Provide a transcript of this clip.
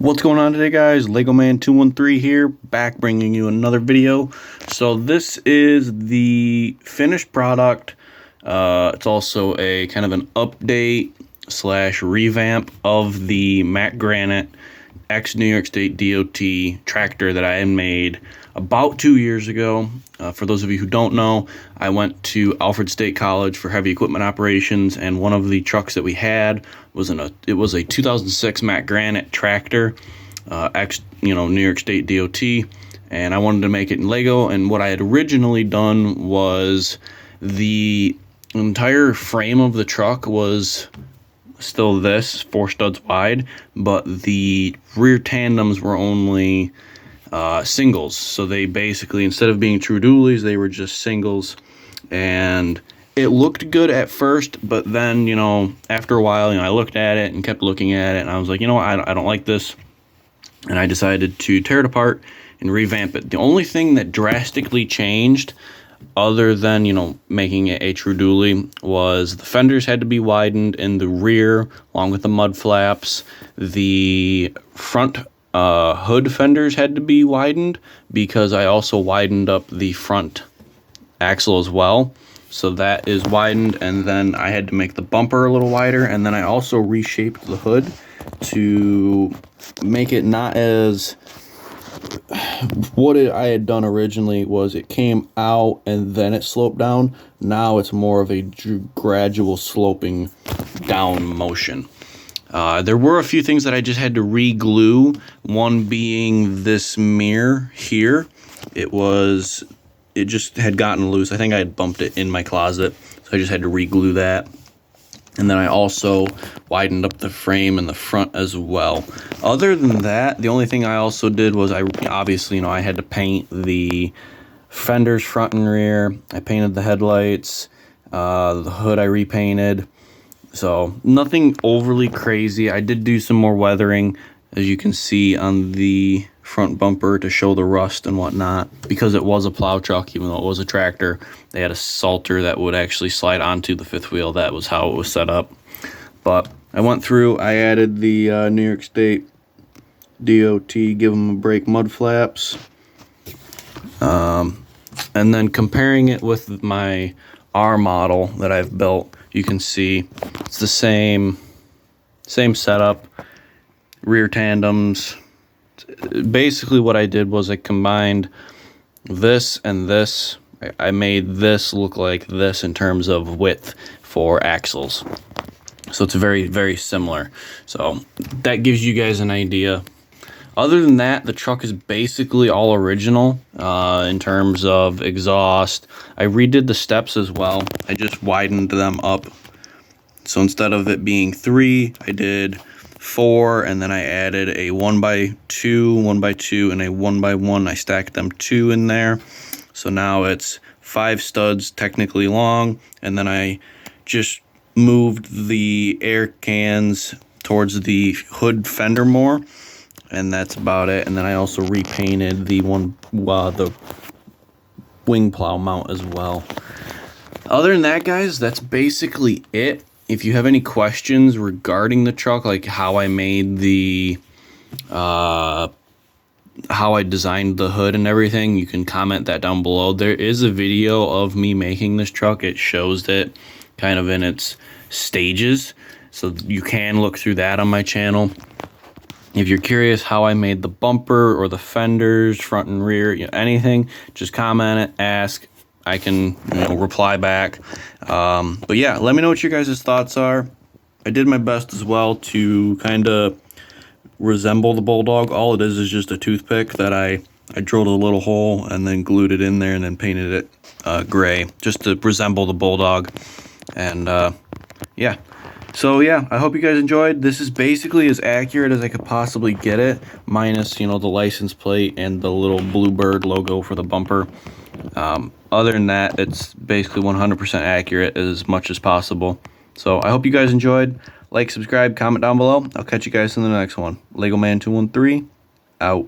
What's going on today, guys? Lego Man 213 here, back bringing you another video. So this is the finished product. It's also a kind of an update slash revamp of the Mack Granite ex New York State DOT tractor that I had made about 2 years ago. For those of you who don't know, I went to Alfred State College for heavy equipment operations, and one of the trucks that we had was a 2006 Mack Granite tractor, ex New York State DOT, and I wanted to make it in Lego. And what I had originally done was the entire frame of the truck was still this 4 studs wide, but the rear tandems were only singles. So they basically, instead of being true dualies, they were just singles, and it looked good at first, but then after a while I looked at it and kept looking at it, and I was like, I don't like this, and I decided to tear it apart and revamp it. The only thing that drastically changed, other than making it a true dually, was the fenders had to be widened in the rear along with the mud flaps. The front hood fenders had to be widened because I also widened up the front axle as well, so that is widened. And then I had to make the bumper a little wider, and then I also reshaped the hood to make it not as I had done originally was it came out and then it sloped down. Now it's more of a gradual sloping down motion. There were a few things that I just had to re-glue, one being this mirror here. It just had gotten loose. I think I had bumped it in my closet, so I just had to re-glue that. And then I also widened up the frame in the front as well. Other than that, the only thing I also did was I had to paint the fenders front and rear. I painted the headlights, the hood I repainted. So nothing overly crazy. I did do some more weathering, as you can see on the front bumper, to show the rust and whatnot. Because it was a plow truck, even though it was a tractor, they had a salter that would actually slide onto the fifth wheel. That was how it was set up. But I went through, I added the New York State DOT Give Them a Break mud flaps. And then comparing it with my R model that I've built, you can see it's the same setup, rear tandems. Basically what I did was I combined this and this. I made this look like this in terms of width for axles. So it's very, very similar. So that gives you guys an idea. Other than that, the truck is basically all original in terms of exhaust. I redid the steps as well. I just widened them up. So instead of it being 3, I did 4, and then I added a 1x2, 1x2, and a 1x1. I stacked them 2 in there. So now it's 5 studs technically long, and then I just moved the air cans towards the hood fender more, and that's about it. And then I also repainted the wing plow mount as well. Other than that, guys, that's basically it. If you have any questions regarding the truck, like how I made how I designed the hood and everything, you can comment that down below. There is a video of me making this truck. It shows it kind of in its stages, so you can look through that on my channel. If you're curious how I made the bumper or the fenders, front and rear, anything, just comment it, ask. I can reply back. But yeah, let me know what your guys' thoughts are. I did my best as well to kind of resemble the Bulldog. All it is just a toothpick that I drilled a little hole and then glued it in there and then painted it gray just to resemble the Bulldog. And yeah. So yeah, I hope you guys enjoyed. This is basically as accurate as I could possibly get it, minus the license plate and the little bluebird logo for the bumper. Other than that, it's basically 100% accurate as much as possible. So I hope you guys enjoyed. Like, subscribe, comment down below. I'll catch you guys in the next one. Lego Man 213 out.